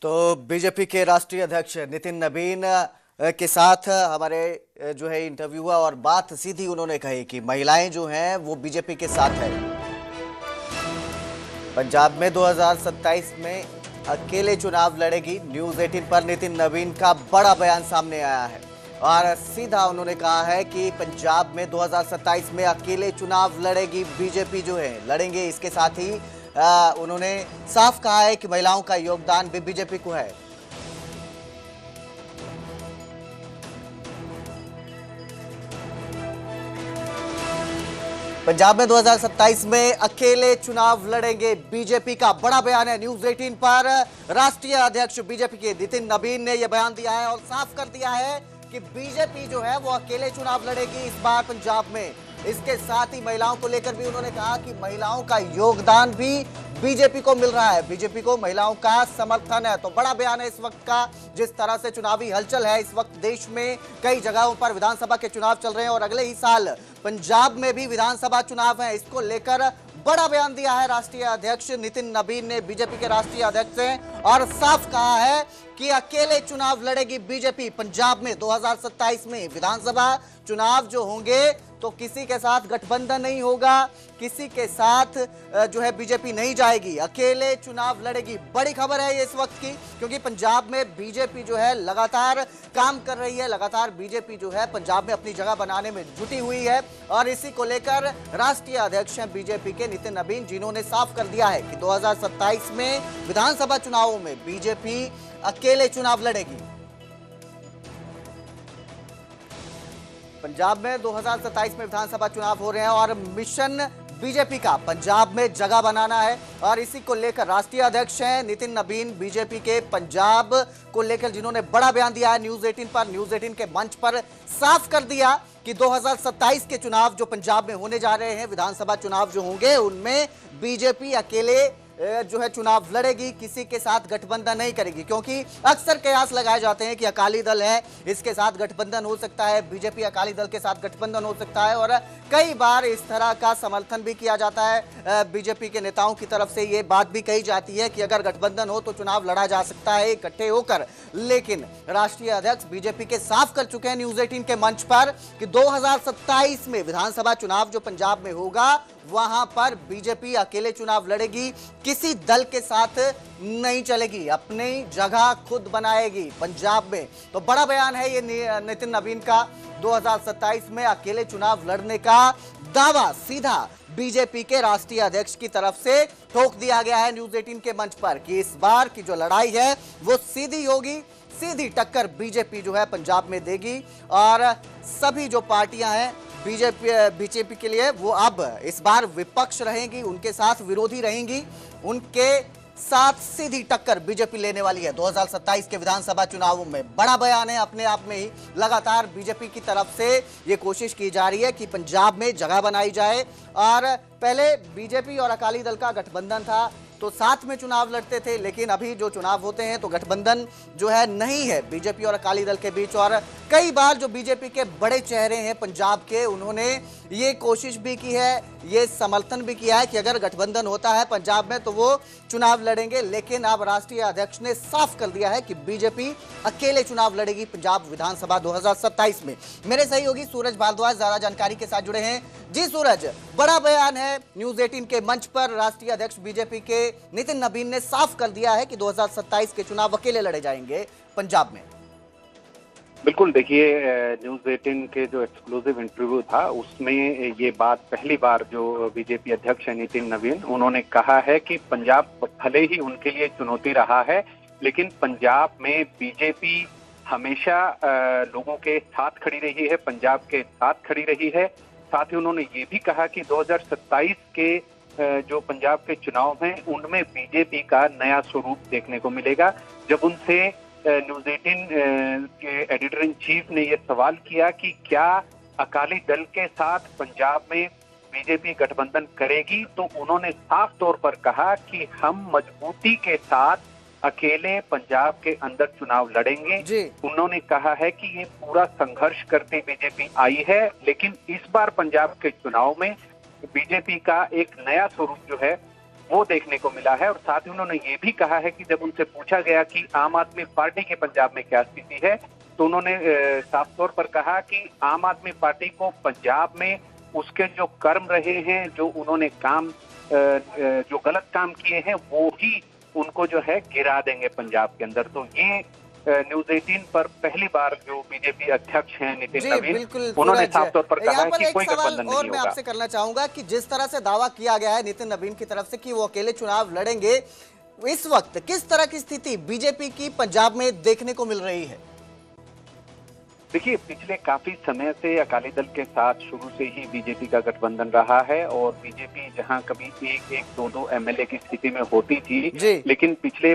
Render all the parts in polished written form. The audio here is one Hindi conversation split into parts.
तो बीजेपी के राष्ट्रीय अध्यक्ष नितिन नबीन के साथ हमारे जो है इंटरव्यू हुआ और बात सीधी उन्होंने कही कि महिलाएं जो हैं वो बीजेपी के साथ है। पंजाब में 2027 में अकेले चुनाव लड़ेगी। न्यूज 18 पर नितिन नबीन का बड़ा बयान सामने आया है और सीधा उन्होंने कहा है कि पंजाब में 2027 में अकेले चुनाव लड़ेगी बीजेपी जो है लड़ेंगे। इसके साथ ही उन्होंने साफ कहा है कि महिलाओं का योगदान भी बीजेपी को है। पंजाब में 2027 में अकेले चुनाव लड़ेंगे बीजेपी का बड़ा बयान है। न्यूज 18 पर राष्ट्रीय अध्यक्ष बीजेपी के नितिन नबीन ने यह बयान दिया है और साफ कर दिया है कि बीजेपी जो है वो अकेले चुनाव लड़ेगी इस बार पंजाब में। इसके साथ ही महिलाओं को लेकर भी उन्होंने कहा कि महिलाओं का योगदान भी बीजेपी को मिल रहा है, बीजेपी को महिलाओं का समर्थन है। तो बड़ा बयान है इस वक्त का। जिस तरह से चुनावी हलचल है इस वक्त देश में कई जगहों पर विधानसभा के चुनाव चल रहे हैं और अगले ही साल पंजाब में भी विधानसभा चुनाव है। इसको लेकर बड़ा बयान दिया है राष्ट्रीय अध्यक्ष नितिन नबीन ने, बीजेपी के राष्ट्रीय अध्यक्ष हैं, और साफ कहा है कि अकेले चुनाव लड़ेगी बीजेपी पंजाब में। 2027 में विधानसभा चुनाव जो होंगे तो किसी के साथ गठबंधन नहीं होगा, किसी के साथ जो है बीजेपी नहीं जाएगी, अकेले चुनाव लड़ेगी। बड़ी खबर है ये इस वक्त की, क्योंकि पंजाब में बीजेपी जो है लगातार काम कर रही है, लगातार बीजेपी जो है पंजाब में अपनी जगह बनाने में जुटी हुई है। और इसी को लेकर राष्ट्रीय अध्यक्ष हैं बीजेपी के नितिन नबीन, जिन्होंने साफ कर दिया है कि 2027 में विधानसभा चुनावों में बीजेपी अकेले चुनाव लड़ेगी। पंजाब में 2027 में विधानसभा चुनाव हो रहे हैं और मिशन बीजेपी का पंजाब में जगह बनाना है। और इसी को लेकर राष्ट्रीय अध्यक्ष हैं नितिन नबीन बीजेपी के पंजाब को लेकर, जिन्होंने बड़ा बयान दिया है न्यूज 18 पर। न्यूज 18 के मंच पर साफ कर दिया कि 2027 के चुनाव जो पंजाब में होने जा रहे हैं, विधानसभा चुनाव जो होंगे, उनमें बीजेपी अकेले जो है चुनाव लड़ेगी, किसी के साथ गठबंधन नहीं करेगी। क्योंकि अक्सर कयास लगाए जाते हैं कि अकाली दल है, इसके साथ गठबंधन हो सकता है, बीजेपी अकाली दल के साथ गठबंधन हो सकता है, और कई बार इस तरह का समर्थन भी किया जाता है। बीजेपी के नेताओं की तरफ से ये बात भी कही जाती है कि अगर गठबंधन हो तो चुनाव लड़ा जा सकता है इकट्ठे होकर। लेकिन राष्ट्रीय अध्यक्ष बीजेपी के साफ कर चुके हैं न्यूज 18 के मंच पर कि 2027 में विधानसभा चुनाव जो पंजाब में होगा वहां पर बीजेपी अकेले चुनाव लड़ेगी, किसी दल के साथ नहीं चलेगी, अपनी जगह खुद बनाएगी पंजाब में। तो बड़ा बयान है ये नितिन नबीन का। 2027 में अकेले चुनाव लड़ने का दावा सीधा बीजेपी के राष्ट्रीय अध्यक्ष की तरफ से ठोक दिया गया है न्यूज 18 के मंच पर कि इस बार की जो लड़ाई है वो सीधी होगी, सीधी टक्कर बीजेपी जो है पंजाब में देगी। और सभी जो पार्टियां हैं बीजेपी के लिए वो अब इस बार विपक्ष रहेंगी, उनके साथ विरोधी रहेंगी, उनके साथ सीधी टक्कर बीजेपी लेने वाली है 2027 के विधानसभा चुनावों में। बड़ा बयान है अपने आप में ही। लगातार बीजेपी की तरफ से ये कोशिश की जा रही है कि पंजाब में जगह बनाई जाए। और पहले बीजेपी और अकाली दल का गठबंधन था तो साथ में चुनाव लड़ते थे, लेकिन अभी जो चुनाव होते हैं तो गठबंधन जो है नहीं है बीजेपी और अकाली दल के बीच। और कई बार जो बीजेपी के बड़े चेहरे हैं पंजाब के, उन्होंने ये कोशिश भी की है, ये समर्थन भी किया है कि अगर गठबंधन होता है पंजाब में तो वो चुनाव लड़ेंगे। लेकिन अब राष्ट्रीय अध्यक्ष ने साफ कर दिया है कि बीजेपी अकेले चुनाव लड़ेगी पंजाब विधानसभा 2027 में। मेरे सहयोगी सूरज भारद्वाज ज्यादा जानकारी के साथ जुड़े हैं। जी सूरज, बड़ा बयान है न्यूज 18 के मंच पर। राष्ट्रीय अध्यक्ष बीजेपी के नितिन नबीन ने साफ कर दिया है कि 2027 के चुनाव अकेले लड़े जाएंगे पंजाब में। बिल्कुल, देखिए न्यूज 18 के जो एक्सक्लूसिव इंटरव्यू था उसमें ये बात पहली बार जो बीजेपी अध्यक्ष है नितिन नबीन, उन्होंने कहा है कि पंजाब भले ही उनके लिए चुनौती रहा है, लेकिन पंजाब में बीजेपी हमेशा लोगों के साथ खड़ी रही है, पंजाब के साथ खड़ी रही है। साथ ही उन्होंने ये भी कहा कि 2027 के जो पंजाब के चुनाव हैं उनमें बीजेपी का नया स्वरूप देखने को मिलेगा। जब उनसे न्यूज 18 के एडिटर इन चीफ ने यह सवाल किया कि क्या अकाली दल के साथ पंजाब में बीजेपी गठबंधन करेगी, तो उन्होंने साफ तौर पर कहा कि हम मजबूती के साथ अकेले पंजाब के अंदर चुनाव लड़ेंगे। उन्होंने कहा है कि ये पूरा संघर्ष करती बीजेपी आई है, लेकिन इस बार पंजाब के चुनाव में बीजेपी का एक नया स्वरूप जो है वो देखने को मिला है। और साथ ही उन्होंने ये भी कहा है कि जब उनसे पूछा गया कि आम आदमी पार्टी के पंजाब में क्या स्थिति है, तो उन्होंने साफ तौर पर कहा कि आम आदमी पार्टी को पंजाब में उसके जो कर्म रहे हैं, जो उन्होंने काम जो गलत काम किए हैं, वो ही उनको जो है गिरा देंगे पंजाब के अंदर। तो ये न्यूज़ 18 पर पहली बार जो बीजेपी अध्यक्ष हैं नितिन नवीन, उन्होंने साफ तौर पर कहा है कि कोई गठबंधन नहीं होगा। और मैं आपसे करना चाहूंगा कि जिस तरह से दावा किया गया है नितिन नवीन की तरफ से कि वो अकेले चुनाव लड़ेंगे, इस वक्त किस तरह की स्थिति बीजेपी की पंजाब में देखने को मिल रही है? देखिए, पिछले काफी समय से अकाली दल के साथ शुरू से ही बीजेपी का गठबंधन रहा है और बीजेपी जहां कभी एक दो एमएलए की स्थिति में होती थी, लेकिन पिछले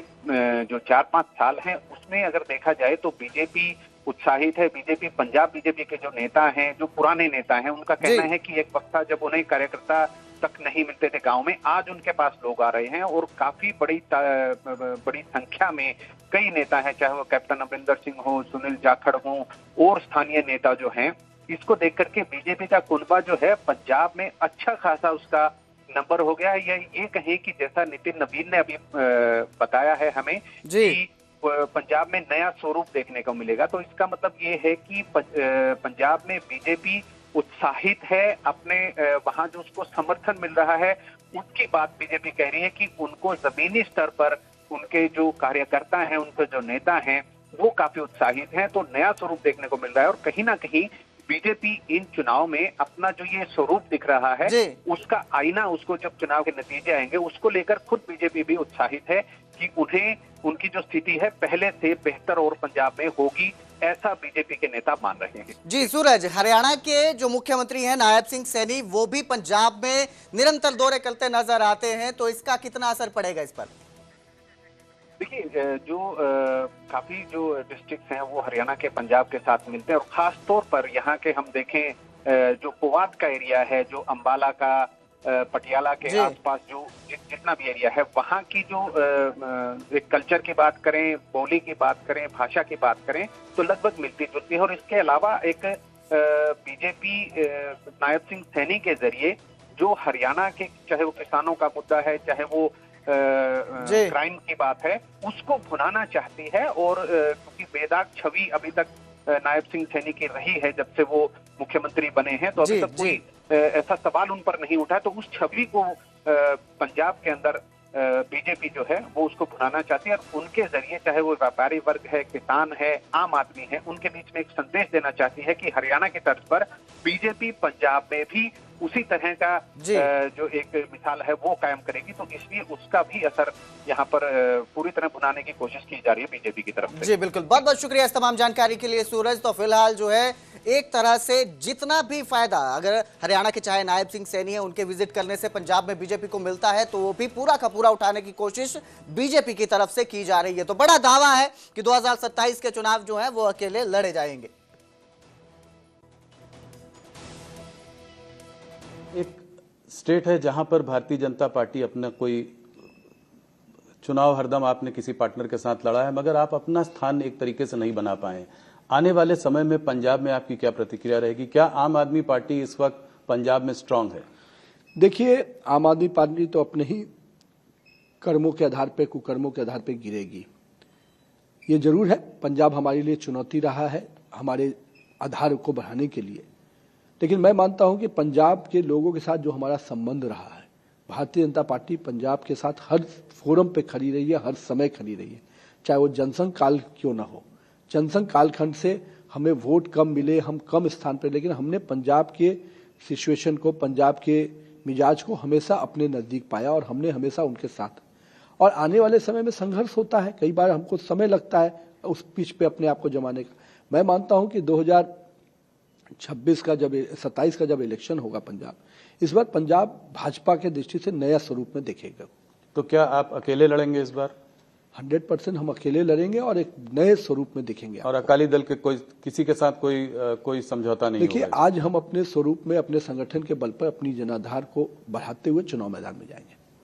जो 4-5 साल हैं उसमें अगर देखा जाए तो बीजेपी उत्साहित है। बीजेपी पंजाब बीजेपी के जो नेता हैं, जो पुराने नेता हैं, उनका कहना है कि एक वक्त था जब उन्हें कार्यकर्ता तक नहीं मिलते थे गांव में, आज उनके पास लोग आ रहे हैं और काफी बड़ी संख्या में कई नेता हैं, चाहे वो कैप्टन अमरिंदर सिंह हो, सुनील जाखड़ हो और स्थानीय नेता जो हैं। इसको देख करके बीजेपी का कुनबा जो है पंजाब में अच्छा खासा उसका नंबर हो गया है। ये कहें कि जैसा नितिन नवीन ने अभी बताया है हमें कि पंजाब में नया स्वरूप देखने को मिलेगा, तो इसका मतलब ये है कि पंजाब में बीजेपी उत्साहित है। अपने वहां जो उसको समर्थन मिल रहा है उसकी बात बीजेपी कह रही है कि उनको जमीनी स्तर पर उनके जो कार्यकर्ता हैं, उनके जो नेता हैं, वो काफी उत्साहित हैं। तो नया स्वरूप देखने को मिल रहा है और कहीं ना कहीं बीजेपी इन चुनाव में अपना जो ये स्वरूप दिख रहा है उसका आईना, उसको जब चुनाव के नतीजे आएंगे उसको लेकर खुद बीजेपी भी उत्साहित है कि उन्हें उनकी जो स्थिति है पहले से बेहतर और पंजाब में होगी, ऐसा बीजेपी के नेता मान रहे हैं। जी सूरज, हरियाणा के जो मुख्यमंत्री हैं नायब सिंह सैनी, वो भी पंजाब में निरंतर दौरे करते नजर आते हैं, तो इसका कितना असर पड़ेगा इस पर? देखिए, जो काफी जो डिस्ट्रिक्ट हैं वो हरियाणा के पंजाब के साथ मिलते हैं और खास तौर पर यहाँ के हम देखें जो पोवात का एरिया है, जो अंबाला का, पटियाला के आसपास जो जितना भी एरिया है, वहाँ की जो एक कल्चर की बात करें, बोली की बात करें, भाषा की बात करें, तो लगभग मिलती जुलती है। और इसके अलावा एक बीजेपी नायब सिंह सैनी के जरिए जो हरियाणा के, चाहे वो किसानों का मुद्दा है, चाहे वो क्राइम की बात है, उसको भुनाना चाहती है। और क्योंकि बेदाग छवि अभी तक नायब सिंह सैनी की रही है जब से वो मुख्यमंत्री बने हैं, तो अभी तक कोई ऐसा सवाल उन पर नहीं उठा, तो उस छवि को पंजाब के अंदर बीजेपी जो है वो उसको भुनाना चाहती है और उनके जरिए, चाहे वो व्यापारी वर्ग है, किसान है, आम आदमी है, उनके बीच में एक संदेश देना चाहती है कि हरियाणा की तर्ज पर बीजेपी पंजाब में भी उसी तरह का जो एक मिसाल है वो कायम करेगी। तो इसलिए उसका भी असर यहाँ पर पूरी तरह भुनाने की कोशिश की जा रही है बीजेपी की तरफ से। जी बिल्कुल, बहुत बहुत शुक्रिया इस तमाम जानकारी के लिए सूरज। तो फिलहाल जो है एक तरह से जितना भी फायदा अगर हरियाणा के चाहे नायब सिंह सैनी है उनके विजिट करने से पंजाब में बीजेपी को मिलता है, तो वो भी पूरा का पूरा उठाने की कोशिश बीजेपी की तरफ से की जा रही है। तो बड़ा दावा है कि 2027 के चुनाव जो है वो अकेले लड़े जाएंगे। एक स्टेट है जहां पर भारतीय जनता पार्टी अपना कोई चुनाव हरदम आपने किसी पार्टनर के साथ लड़ा है, मगर आप अपना स्थान एक तरीके से नहीं बना पाए। आने वाले समय में पंजाब में आपकी क्या प्रतिक्रिया रहेगी? क्या आम आदमी पार्टी इस वक्त पंजाब में स्ट्रांग है? देखिए, आम आदमी पार्टी तो अपने ही कर्मों के आधार पर, कुकर्मों के आधार पर गिरेगी। ये जरूर है, पंजाब हमारे लिए चुनौती रहा है हमारे आधार को बढ़ाने के लिए, लेकिन मैं मानता हूं कि पंजाब के लोगों के साथ जो हमारा संबंध रहा है, भारतीय जनता पार्टी पंजाब के साथ हर फोरम पे खड़ी रही है, हर समय खड़ी रही है, चाहे वो जनसंघ काल क्यों ना हो। जनसंघ कालखंड से हमें वोट कम मिले, हम कम स्थान पर, लेकिन हमने पंजाब के सिचुएशन को, पंजाब के मिजाज को हमेशा अपने नज़दीक पाया और हमने हमेशा उनके साथ। और आने वाले समय में संघर्ष होता है, कई बार हमको समय लगता है उस पिच पे अपने आप को जमाने का। मैं मानता हूं कि 2026 का जब 27 का जब इलेक्शन होगा पंजाब, इस बार पंजाब भाजपा के दृष्टि से नया स्वरूप में दिखेगा। तो क्या आप अकेले लड़ेंगे इस बार? 100% हम अकेले लड़ेंगे और एक नए स्वरूप में दिखेंगे। और अकाली दल के किसी के साथ कोई समझौता नहीं? देखिए, आज हम अपने स्वरूप में, अपने संगठन के बल पर अपनी जनाधार को बढ़ाते हुए चुनाव मैदान में जाएंगे।